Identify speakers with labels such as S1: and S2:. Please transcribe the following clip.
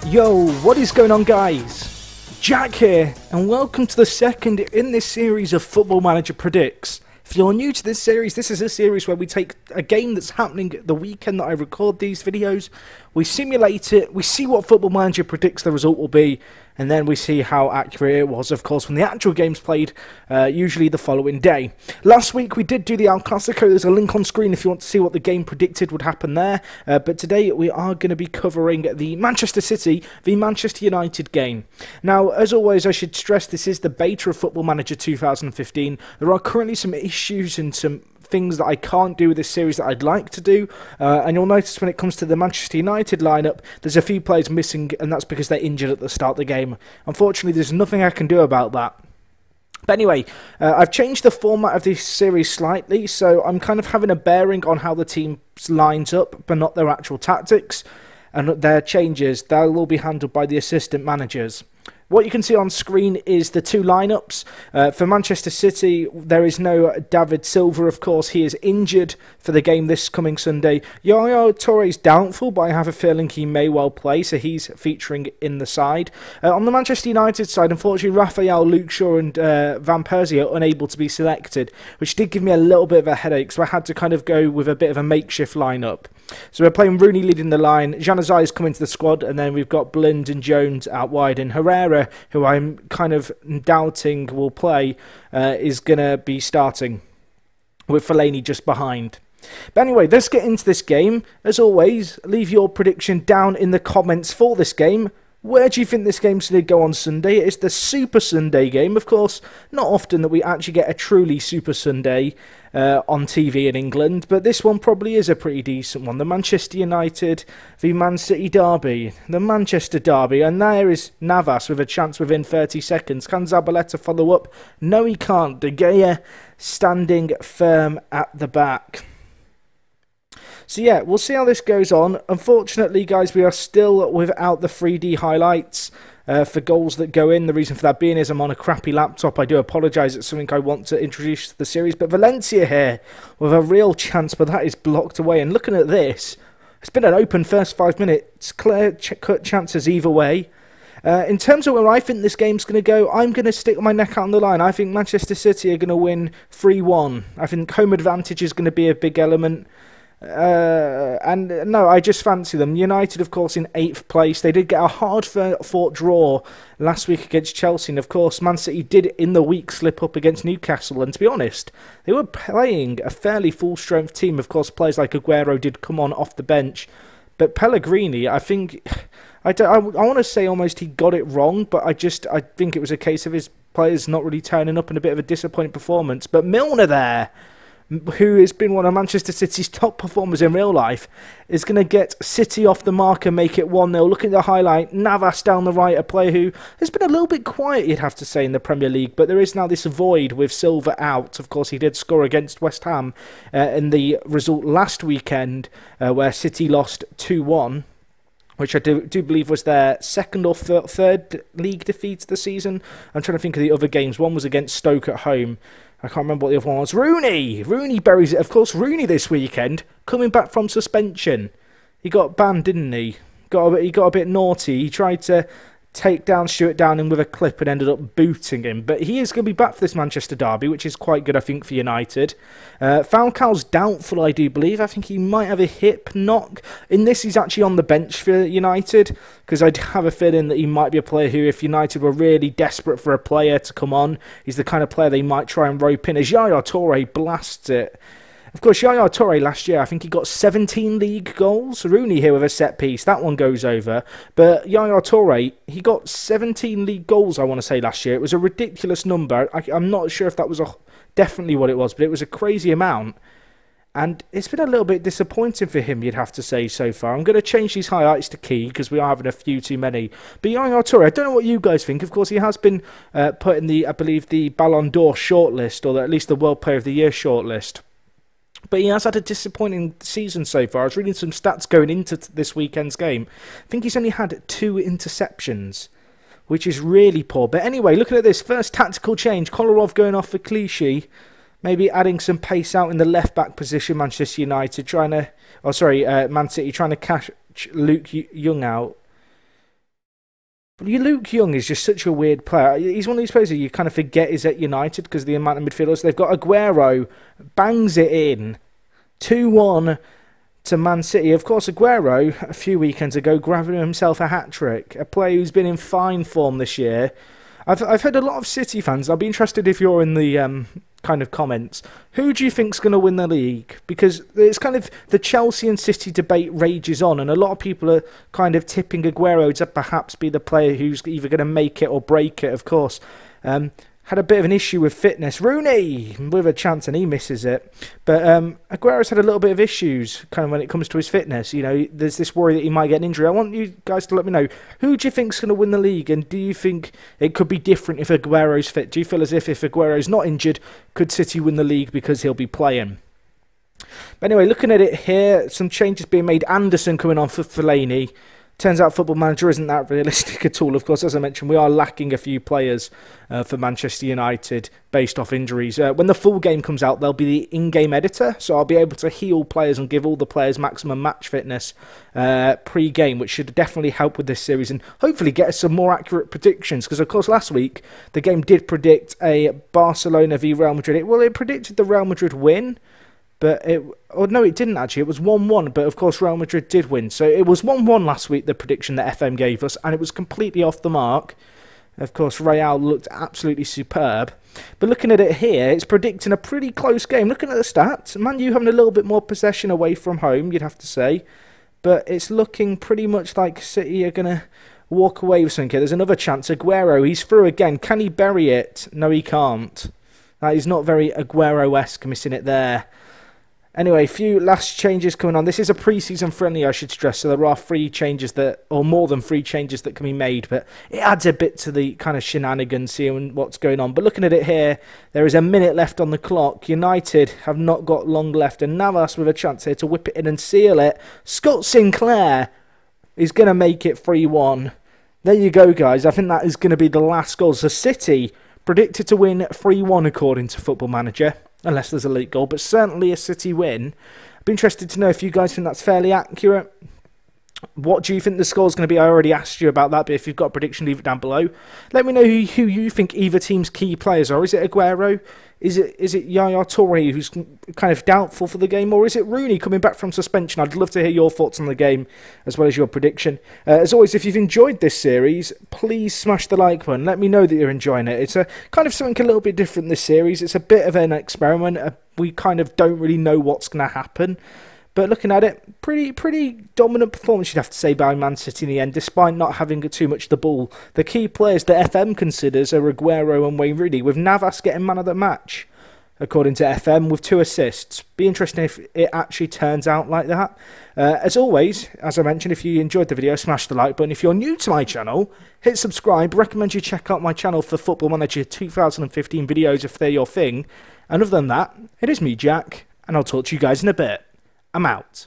S1: Yo, what is going on, guys? Jack here, and welcome to the second in this series of Football Manager Predicts. If you're new to this series, this is a series where we take a game that's happening the weekend that I record these videos, we simulate it, we see what Football Manager predicts the result will be, and then we see how accurate it was, of course, when the actual game's played, usually the following day. Last week we did do the El Clasico. There's a link on screen if you want to see what the game predicted would happen there, but today we are going to be covering the Manchester City v Manchester United game. Now, as always, I should stress this is the beta of Football Manager 2015. There are currently some issues and some things that I can't do with this series that I'd like to do, and you'll notice when it comes to the Manchester United lineup, there's a few players missing, and that's because they're injured at the start of the game. Unfortunately, there's nothing I can do about that. But anyway, I've changed the format of this series slightly, so I'm kind of having a bearing on how the team lines up, but not their actual tactics, and their changes, they'll all be handled by the assistant managers. What you can see on screen is the two lineups. For Manchester City, there is no David Silva, of course. He is injured for the game this coming Sunday. Yaya Toure is doubtful, but I have a feeling he may well play, so he's featuring in the side. On the Manchester United side, unfortunately, Raphael, Luke Shaw and Van Persie are unable to be selected, which did give me a little bit of a headache, so I had to kind of go with a bit of a makeshift lineup. So we're playing Rooney leading the line, Januzaj is coming to the squad, and then we've got Blind and Jones out wide, and Herrera, who I'm kind of doubting will play, is going to be starting, with Fellaini just behind. But anyway, let's get into this game. As always, leave your prediction down in the comments for this game. Where do you think this game's going to go on Sunday? It's the Super Sunday game. Of course, not often that we actually get a truly Super Sunday on TV in England, but this one probably is a pretty decent one. The Manchester United v Man City derby. The Manchester derby, and there is Navas with a chance within 30 seconds. Can Zabaleta follow up? No, he can't. De Gea standing firm at the back. So yeah, we'll see how this goes on. Unfortunately, guys, we are still without the 3D highlights for goals that go in. The reason for that being is I'm on a crappy laptop. I do apologise. It's something I want to introduce to the series. But Valencia here with a real chance, but that is blocked away. And looking at this, it's been an open first 5 minutes. Clear-cut chances either way. In terms of where I think this game's going to go, I'm going to stick my neck out on the line. I think Manchester City are going to win 3-1. I think home advantage is going to be a big element. And no, I just fancy them. United, of course, in 8th place. They did get a hard-fought draw last week against Chelsea, and of course, Man City did in the week slip up against Newcastle. And to be honest, they were playing a fairly full-strength team. Of course, players like Aguero did come on off the bench, but Pellegrini, I think, I want to say almost he got it wrong, but I think it was a case of his players not really turning up in a bit of a disappointing performance. But Milner there, who has been one of Manchester City's top performers in real life, is going to get City off the mark and make it 1-0. Look at the highlight, Navas down the right, a player who has been a little bit quiet, you'd have to say, in the Premier League, but there is now this void with Silva out. Of course, he did score against West Ham in the result last weekend, where City lost 2-1. Which I do believe was their second or third league defeat of the season. I'm trying to think of the other games. One was against Stoke at home. I can't remember what the other one was. Rooney buries it. Of course, Rooney this weekend, coming back from suspension. He got banned, didn't he? He got a bit naughty. He tried to take down Stuart Downing with a clip and ended up booting him. But he is going to be back for this Manchester derby, which is quite good, I think, for United. Falcao's doubtful, I do believe. I think he might have a hip knock. In this, he's actually on the bench for United, because I have a feeling that he might be a player who, if United were really desperate for a player to come on, he's the kind of player they might try and rope in, as Yaya Toure blasts it. Of course, Yaya Toure last year, I think he got 17 league goals. Rooney here with a set piece, that one goes over. But Yaya Toure, he got 17 league goals, I want to say, last year. It was a ridiculous number. I'm not sure if that was definitely what it was, but it was a crazy amount. And it's been a little bit disappointing for him, you'd have to say, so far. I'm going to change these highlights to key, because we are having a few too many. But Yaya Toure, I don't know what you guys think. Of course, he has been put in I believe, the Ballon d'Or shortlist, or at least the World Player of the Year shortlist. But he has had a disappointing season so far. I was reading some stats going into this weekend's game. I think he's only had 2 interceptions, which is really poor. But anyway, looking at this, first tactical change. Kolarov going off for Clichy. Maybe adding some pace out in the left-back position. Manchester United Man City trying to catch Luke Young out. Luke Young is just such a weird player. He's one of these players that you kind of forget is at United because of the amount of midfielders. They've got Aguero, bangs it in, 2-1 to Man City. Of course, Aguero, a few weekends ago, grabbing himself a hat-trick. A player who's been in fine form this year. I've heard a lot of City fans. I'll be interested if you're in the kind of comments. Who do you think's going to win the league? Because it's kind of the Chelsea and City debate rages on, and a lot of people are kind of tipping Aguero to perhaps be the player who's either going to make it or break it. Of course, had a bit of an issue with fitness. Rooney with a chance and he misses it. But Aguero's had a little bit of issues kind of when it comes to his fitness. You know, there's this worry that he might get an injury. I want you guys to let me know, who do you think's going to win the league, and do you think it could be different if Aguero's fit? Do you feel as if Aguero's not injured, could City win the league because he'll be playing? But anyway, looking at it here, some changes being made. Anderson coming on for Fellaini. Turns out Football Manager isn't that realistic at all. Of course, as I mentioned, we are lacking a few players for Manchester United based off injuries. When the full game comes out, there'll be the in-game editor, so I'll be able to heal players and give all the players maximum match fitness pre-game, which should definitely help with this series and hopefully get us some more accurate predictions. Because, of course, last week, the game did predict a Barcelona v Real Madrid. Well, it predicted the Real Madrid win. But no, it didn't actually. It was 1-1, but of course Real Madrid did win. So it was 1-1 last week, the prediction that FM gave us, and it was completely off the mark. Of course, Real looked absolutely superb. But looking at it here, it's predicting a pretty close game. Looking at the stats, Man U having a little bit more possession away from home, you'd have to say. But it's looking pretty much like City are going to walk away with something here. There's another chance. Aguero, he's through again. Can he bury it? No, he can't. He's not very Aguero-esque, missing it there. Anyway, a few last changes coming on. This is a pre-season friendly, I should stress, so there are 3 changes that, or more than 3 changes that can be made, but it adds a bit to the kind of shenanigans here and what's going on. But looking at it here, there is a minute left on the clock. United have not got long left, and Navas with a chance here to whip it in and seal it. Scott Sinclair is going to make it 3-1. There you go, guys. I think that is going to be the last goal. So City predicted to win 3-1 according to Football Manager. Unless there's a late goal, but certainly a City win. I'd be interested to know if you guys think that's fairly accurate. What do you think the score's going to be? I already asked you about that, but if you've got a prediction, leave it down below. Let me know who you think either team's key players are. Is it Aguero? Is it Yaya Toure, who's kind of doubtful for the game? Or is it Rooney coming back from suspension? I'd love to hear your thoughts on the game, as well as your prediction. As always, if you've enjoyed this series, please smash the like button. Let me know that you're enjoying it. It's a kind of something a little bit different this series. It's a bit of an experiment. We kind of don't really know what's going to happen. But looking at it, pretty dominant performance, you'd have to say, by Man City in the end, despite not having too much of the ball. The key players that FM considers are Aguero and Wayne Rooney, with Navas getting man of the match, according to FM, with 2 assists. Be interesting if it actually turns out like that. As always, as I mentioned, if you enjoyed the video, smash the like button. If you're new to my channel, hit subscribe. Recommend you check out my channel for Football Manager 2015 videos if they're your thing. And other than that, it is me, Jack, and I'll talk to you guys in a bit. I'm out.